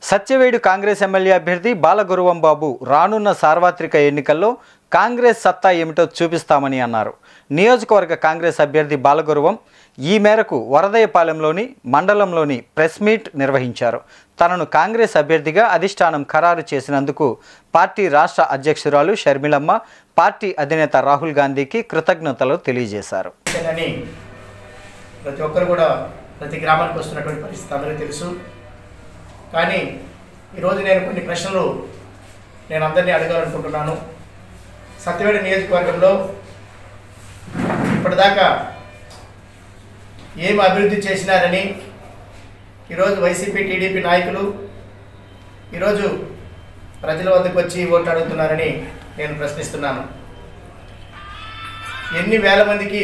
Satyavedu Congress MLA అభ్యర్థి బాలగురువం బాబు రానున్న సార్వత్రిక ఎన్నికల్లో కాంగ్రెస్ సత్తా ఏమిటో చూపిస్తామని అన్నారు. నియోజకవర్గ కాంగ్రెస్ అభ్యర్థి బాలగురువం ఈ మేరకు వరదయ్యపాలెంలోని మండలంలోని ప్రెస్ మీట్ నిర్వహించారు. తనను కాంగ్రెస్ అభ్యర్థిగా అధిష్టానం ఖరారు చేసినందుకు పార్టీ రాష్ట్ర అధ్యక్షురాలు షర్మిలమ్మ, పార్టీ అధినేత రాహుల్ గాంధీకి కృతజ్ఞతలు తెలియజేశారు. ప్రతి ఒక్కరు కూడా ప్రతి గ్రామానికి వస్తున్నటువంటి పరిస్థితి అందరికీ తెలుసు. కానీ ఈరోజు నేను కొన్ని ప్రశ్నలు అందరినీ అడగాలనుకుంటున్నాను. సత్యవేడు నియోజకవర్గంలో ఇప్పటిదాకా ఏం అభివృద్ధి చేసినారని ఈరోజు వైసీపీ టీడీపీ నాయకులు ఈరోజు ప్రజల వద్దకు వచ్చి ఓట్లు అడుగుతున్నారని నేను ప్రశ్నిస్తున్నాను. ఎన్ని వేల మందికి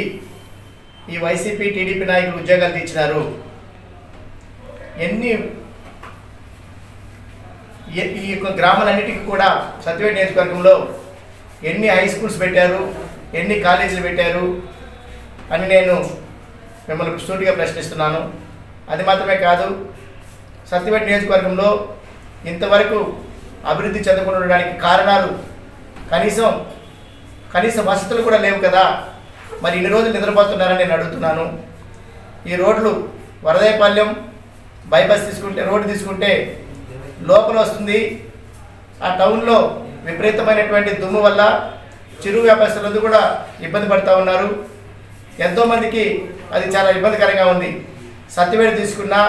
ఈ వైసీపీ టీడీపీ నాయకులు ఉద్యోగాలు ఇచ్చినారు? ఈ యొక్క గ్రామాలన్నిటికీ కూడా సత్యవేడు నియోజకవర్గంలో ఎన్ని హై స్కూల్స్ పెట్టారు, ఎన్ని కాలేజీలు పెట్టారు అని నేను మిమ్మల్ని సూటిగా ప్రశ్నిస్తున్నాను. అది మాత్రమే కాదు, సత్యవేడు నియోజకవర్గంలో ఇంతవరకు అభివృద్ధి చెందకుండా ఉండడానికి కారణాలు కనీస వసతులు కూడా లేవు కదా. మరి ఇన్ని రోజులు నిద్రపోతున్నారని నేను అడుగుతున్నాను. ఈ రోడ్లు వరదయ్యపాలెం బైపాస్ రోడ్డు తీసుకుంటే లోపల వస్తుంది. ఆ టౌన్లో విపరీతమైనటువంటి దుమ్ము వల్ల చిరు వ్యాపారస్తులందరూ కూడా ఇబ్బంది పడుతూ ఉన్నారు. ఎంతోమందికి అది చాలా ఇబ్బందికరంగా ఉంది. సత్యవేడు తీసుకున్నా,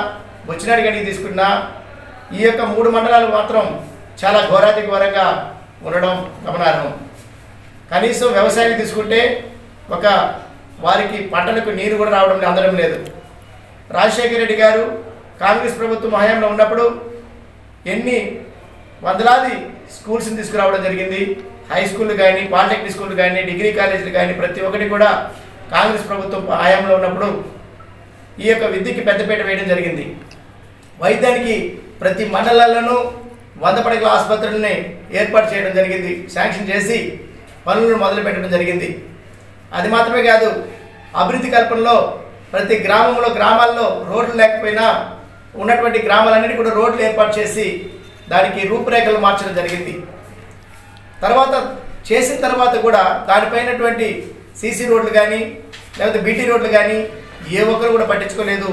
బుచ్చినాడి గడికి తీసుకున్నా ఈ యొక్క 3 మండలాలు మాత్రం చాలా ఘోరాతి ఘోరంగా ఉండడం గమనార్హం. కనీసం వ్యవసాయాన్ని తీసుకుంటే వారికి పంటలకు నీరు కూడా అందడం లేదు. రాజశేఖర రెడ్డి గారు కాంగ్రెస్ ప్రభుత్వం హయాంలో ఉన్నప్పుడు ఎన్ని వందలాది స్కూల్స్ని తీసుకురావడం జరిగింది. హై స్కూళ్ళు కానీ, పాలిటెక్నిక్ స్కూళ్ళు కానీ, డిగ్రీ కాలేజీలు కానీ ప్రతి ఒక్కటి కూడా కాంగ్రెస్ ప్రభుత్వం హయాంలో ఉన్నప్పుడు ఈ యొక్క విద్యకి పెద్దపీట వేయడం జరిగింది. వైద్యానికి ప్రతి మండలాల్లోనూ 100 పడకల ఆసుపత్రులని ఏర్పాటు చేయడం జరిగింది. శాంక్షన్ చేసి పనులను మొదలుపెట్టడం జరిగింది. అది మాత్రమే కాదు, అభివృద్ధి కల్పనలో ప్రతి గ్రామాల్లో రోడ్లు లేకపోయినా ఉన్నటువంటి గ్రామాలన్నిటి కూడా రోడ్లు ఏర్పాటు చేసి దానికి రూపురేఖలు మార్చడం జరిగింది. చేసిన తర్వాత కూడా దానిపైనటువంటి సీసీ రోడ్లు కానీ లేకపోతే బీటీ రోడ్లు కానీ ఏ ఒక్కరు కూడా పట్టించుకోలేదు.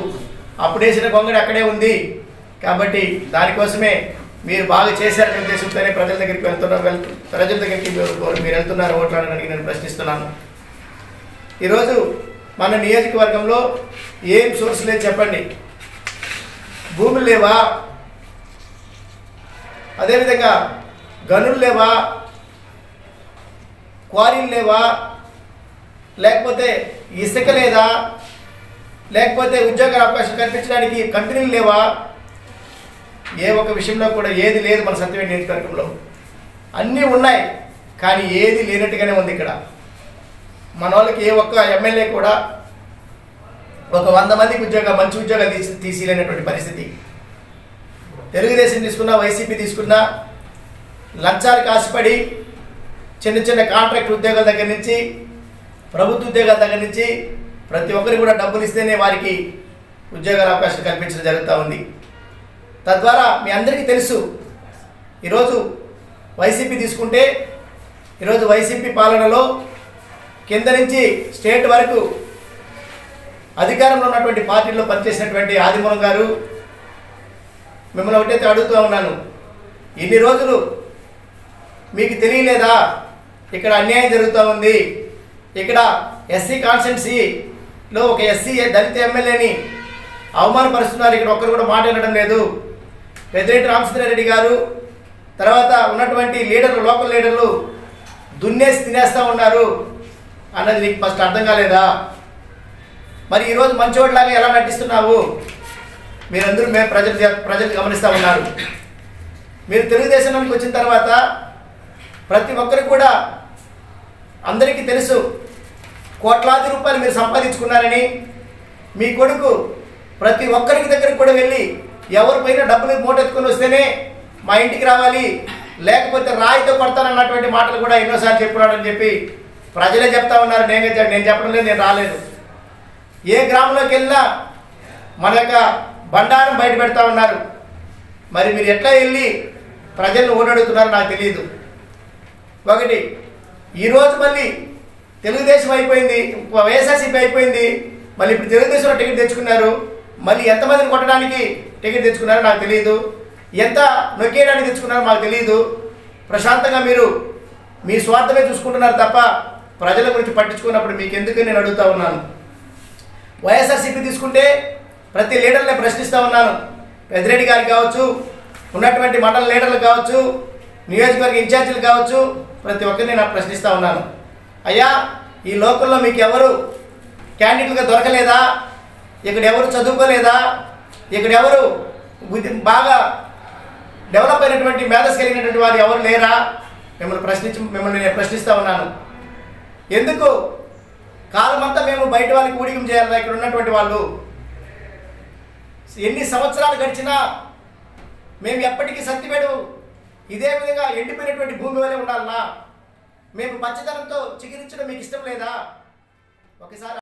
అప్పుడు వేసిన గొంగడి అక్కడే ఉంది. కాబట్టి దానికోసమే మీరు బాగా చేశారనే ఉద్దేశంతోనే ప్రజల దగ్గరికి మీరు వెళ్తున్నారు ఓట్లాడడానికి నేను ప్రశ్నిస్తున్నాను. ఈరోజు మన నియోజకవర్గంలో ఏం సోర్స్ లేదు చెప్పండి. భూములు లేవా? అదేవిధంగా గనులు లేవా? క్వారీలు లేవా? లేకపోతే ఇసుక లేదా? లేకపోతే ఉద్యోగాల అవకాశం కల్పించడానికి కంపెనీలు లేవా? ఏ ఒక్క విషయంలో కూడా ఏది లేదు మన సత్యవేడు నియోజకవర్గంలో. అన్నీ ఉన్నాయి, కానీ ఏది లేనట్టుగానే ఉంది ఇక్కడ. మన వాళ్ళకి ఏ ఒక్క ఎమ్మెల్యే కూడా 100 మందికి మంచి ఉద్యోగాలు తీసిలేనటువంటి పరిస్థితి. తెలుగుదేశం తీసుకున్నా, వైసీపీ తీసుకున్నా లంచాలకు ఆశపడి చిన్న కాంట్రాక్ట్ ఉద్యోగాల దగ్గర నుంచి, ప్రభుత్వ ఉద్యోగాల దగ్గర నుంచి ప్రతి ఒక్కరికి కూడా డబ్బులు ఇస్తేనే వారికి ఉద్యోగాల అవకాశం కల్పించడం జరుగుతూ ఉంది. తద్వారా మీ అందరికీ తెలుసు, ఈరోజు వైసీపీ తీసుకుంటే ఈరోజు వైసీపీ పాలనలో కింద నుంచి స్టేట్ వరకు అధికారంలో ఉన్నటువంటి పార్టీల్లో పనిచేసినటువంటి ఆదిమూలం గారు, మిమ్మల్ని ఒకటైతే అడుగుతూ ఉన్నాను, ఇన్ని రోజులు మీకు తెలియలేదా ఇక్కడ అన్యాయం జరుగుతూ ఉంది? ఇక్కడ ఎస్సీ కాన్స్టిట్యున్సీలో ఒక ఎస్సీ దళిత ఎమ్మెల్యేని అవమానపరుస్తున్నారు. ఇక్కడ ఒక్కరు కూడా మాట వినడం లేదు. పెద్దిరెడ్డి రామచంద్రారెడ్డి గారు తర్వాత ఉన్నటువంటి లోకల్ లీడర్లు దున్నేసి తినేస్తూ ఉన్నారు అన్నది నీకు ఫస్ట్ అర్థం కాలేదా? మరి ఈరోజు మంచివాడిలాగా ఎలా నటిస్తున్నావు? మీరందరూ ప్రజలు గమనిస్తూ ఉన్నారు. మీరు తెలుగుదేశంలోకి వచ్చిన తర్వాత ప్రతి ఒక్కరికి కూడా అందరికీ తెలుసు, కోట్లాది రూపాయలు మీరు సంపాదించుకున్నారని. మీ కొడుకు ప్రతి ఒక్కరికి దగ్గరికి కూడా వెళ్ళి ఎవరిపైన డబ్బులు మూటెత్తుకొని వస్తేనే మా ఇంటికి రావాలి, లేకపోతే రాయితో కొడతానన్నటువంటి మాటలు కూడా ఎన్నోసార్లు చెప్పున్నాడని చెప్పి ప్రజలే చెప్తా ఉన్నారు. నేను చెప్పడం లేదు, నేను రాలేదు. ఏ గ్రామంలోకి వెళ్ళినా మన యొక్క బండారం బయట పెడతా ఉన్నారు. మరి మీరు ఎట్లా వెళ్ళి ప్రజలను ఓడడుగుతున్నారో నాకు తెలియదు. ఒకటి, ఈరోజు మళ్ళీ తెలుగుదేశం అయిపోయింది, వైఎస్ఆర్సీపీ అయిపోయింది, మళ్ళీ ఇప్పుడు తెలుగుదేశంలో టికెట్ తెచ్చుకున్నారు. మళ్ళీ ఎంతమందిని కొట్టడానికి టికెట్ తెచ్చుకున్నారో నాకు తెలియదు, ఎంత నొక్కేయడానికి తెచ్చుకున్నారో మాకు తెలియదు. ప్రశాంతంగా మీరు మీ స్వార్థమే చూసుకుంటున్నారు తప్ప ప్రజల గురించి పట్టించుకున్నప్పుడు మీకు ఎందుకు నేను అడుగుతా ఉన్నాను. వైఎస్ఆర్సీపీ తీసుకుంటే ప్రతి లీడర్ని ప్రశ్నిస్తూ ఉన్నాను. పెద్దిరెడ్డి గారికి కావచ్చు, ఉన్నటువంటి మండల లీడర్లు కావచ్చు, నియోజకవర్గ ఇన్ఛార్జీలు కావచ్చు, ప్రతి ఒక్కరిని నేను ప్రశ్నిస్తూ ఉన్నాను. అయ్యా, ఈ లోకల్లో మీకు ఎవరు క్యాండిడేట్లుగా దొరకలేదా? ఇక్కడ ఎవరు చదువుకోలేదా? ఇక్కడ ఎవరు బాగా డెవలప్ అయినటువంటి మేధస్ కలిగినటువంటి వారు ఎవరు లేరా? మిమ్మల్ని నేను ప్రశ్నిస్తూ ఉన్నాను. ఎందుకు కాలమంతా మేము బయట వాళ్ళకి ఊడిగం చేయాలా? ఇక్కడ ఉన్నటువంటి వాళ్ళు ఎన్ని సంవత్సరాలు గడిచినా మేము ఎప్పటికీ సత్తివేడు ఇదే విధంగా ఎండిపోయినటువంటి భూమి వల్లే ఉండాలన్నా? మేము పచ్చదనంతో చికిరించడం మీకు ఇష్టం లేదా? ఒకసారి